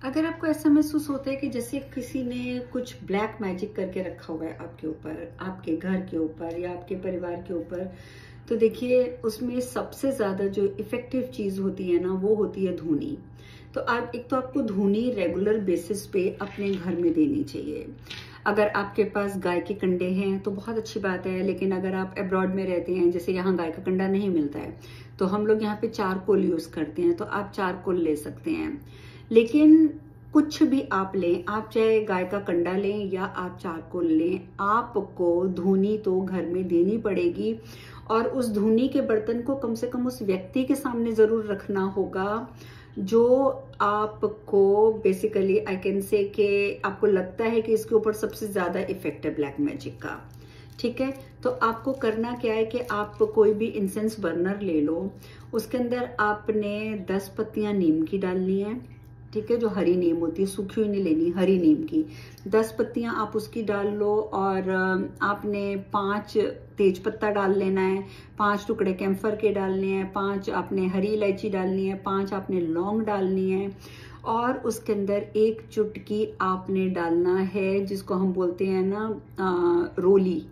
अगर आपको ऐसा महसूस होता है कि जैसे किसी ने कुछ ब्लैक मैजिक करके रखा हुआ है आपके ऊपर, आपके घर के ऊपर या आपके परिवार के ऊपर, तो देखिए उसमें सबसे ज्यादा जो इफेक्टिव चीज होती है ना, वो होती है धूनी। तो आप एक तो आपको धूनी रेगुलर बेसिस पे अपने घर में देनी चाहिए। अगर आपके पास गाय के कंडे हैं तो बहुत अच्छी बात है, लेकिन अगर आप अब्रॉड में रहते हैं, जैसे यहाँ गाय का कंडा नहीं मिलता है, तो हम लोग यहाँ पे चारकोल यूज करते हैं, तो आप चारकोल ले सकते हैं। लेकिन कुछ भी आप लें, आप चाहे गाय का कंडा लें या आप चारकोल लें, आपको धूनी तो घर में देनी पड़ेगी। और उस धूनी के बर्तन को कम से कम उस व्यक्ति के सामने जरूर रखना होगा जो आपको बेसिकली आई कैन से कि आपको लगता है कि इसके ऊपर सबसे ज्यादा इफेक्ट है ब्लैक मैजिक का। ठीक है, तो आपको करना क्या है कि आप कोई भी इंसेंस बर्नर ले लो, उसके अंदर आपने 10 पत्तियां नीम की डालनी है। ठीक है, जो हरी नीम होती है, सूखी हुई नहीं लेनी, हरी नीम की 10 पत्तियां आप उसकी डाल लो। और आपने 5 तेज पत्ता डाल लेना है, 5 टुकड़े कैम्फर के डालने हैं, 5 आपने हरी इलायची डालनी है, 5 आपने लौंग डालनी है। और उसके अंदर 1 चुटकी आपने डालना है जिसको हम बोलते हैं ना रोली,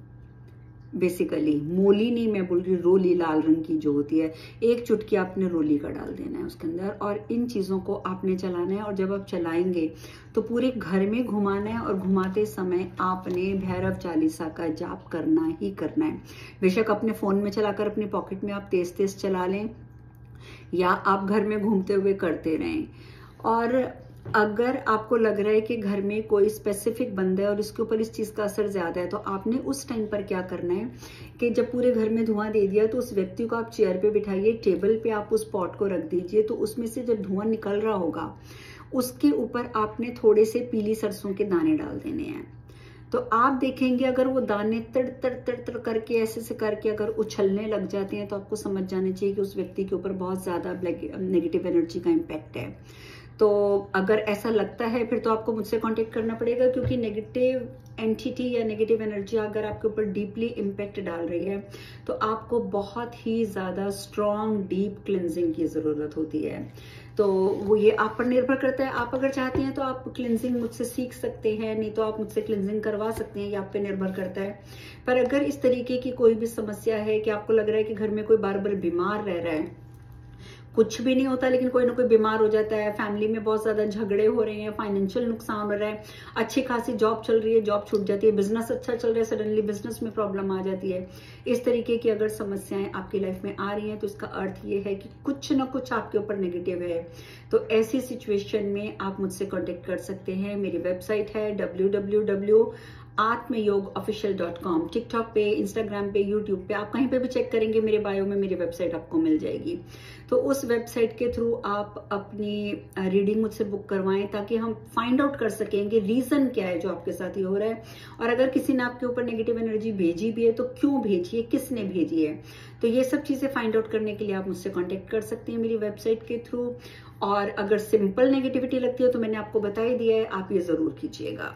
बेसिकली मोली नहीं मैं बोल रही, रोली लाल रंग की जो होती है, 1 चुटकी आपने रोली का डाल देना है उसके अंदर। और इन चीजों को आपने चलाना है, और जब आप चलाएंगे तो पूरे घर में घुमाना है, और घुमाते समय आपने भैरव चालीसा का जाप करना ही करना है। बेशक अपने फोन में चलाकर अपनी पॉकेट में आप तेज तेज चला लें, या आप घर में घूमते हुए करते रहें। और अगर आपको लग रहा है कि घर में कोई स्पेसिफिक बंदा है और इसके ऊपर इस चीज का असर ज्यादा है, तो आपने उस टाइम पर क्या करना है कि जब पूरे घर में धुआं दे दिया तो उस व्यक्ति को आप चेयर पे बिठाइए, टेबल पे आप उस पॉट को रख दीजिए, तो उसमें से जब धुआं निकल रहा होगा उसके ऊपर आपने थोड़े से पीली सरसों के दाने डाल देने हैं। तो आप देखेंगे अगर वो दाने तड़ तड़ तड़ तड़ करके ऐसे से करके अगर उछलने लग जाते हैं, तो आपको समझ जाना चाहिए कि उस व्यक्ति के ऊपर बहुत ज्यादा नेगेटिव एनर्जी का इम्पैक्ट है। तो अगर ऐसा लगता है फिर तो आपको मुझसे कांटेक्ट करना पड़ेगा, क्योंकि नेगेटिव एंटिटी या नेगेटिव एनर्जी अगर आपके ऊपर डीपली इम्पैक्ट डाल रही है तो आपको बहुत ही ज्यादा स्ट्रॉन्ग डीप क्लिनजिंग की जरूरत होती है। तो वो ये आप पर निर्भर करता है, आप अगर चाहते हैं तो आप क्लिनजिंग मुझसे सीख सकते हैं, नहीं तो आप मुझसे क्लिनजिंग करवा सकते हैं, ये आप पे निर्भर करता है। पर अगर इस तरीके की कोई भी समस्या है कि आपको लग रहा है कि घर में कोई बार बार बीमार रह रहा है, कुछ भी नहीं होता लेकिन कोई ना कोई बीमार हो जाता है, फैमिली में बहुत ज्यादा झगड़े हो रहे हैं, फाइनेंशियल नुकसान हो रहा है, अच्छी खासी जॉब चल रही है, जॉब छूट जाती है, बिजनेस अच्छा चल रहा है, सडनली बिजनेस में प्रॉब्लम आ जाती है, इस तरीके की अगर समस्याएं आपकी लाइफ में आ रही हैं, तो इसका अर्थ ये है कि कुछ ना कुछ आपके ऊपर नेगेटिव है। तो ऐसी सिचुएशन में आप मुझसे कॉन्टेक्ट कर सकते हैं। मेरी वेबसाइट है www.atmayogaofficial.com। टिकटॉक पे, इंस्टाग्राम पे, यूट्यूब पे, आप कहीं पे भी चेक करेंगे मेरे बायो में मेरी वेबसाइट आपको मिल जाएगी। तो उस वेबसाइट के थ्रू आप अपनी रीडिंग मुझसे बुक करवाएं, ताकि हम फाइंड आउट कर सकेंगे रीजन क्या है जो आपके साथ ये हो रहा है। और अगर किसी ने आपके ऊपर नेगेटिव एनर्जी भेजी भी है तो क्यों भेजी है, किसने भेजी है, तो ये सब चीजें फाइंड आउट करने के लिए आप मुझसे कॉन्टेक्ट कर सकते हैं मेरी वेबसाइट के थ्रू। और अगर सिंपल नेगेटिविटी लगती है तो मैंने आपको बता ही दिया है, आप ये जरूर कीजिएगा।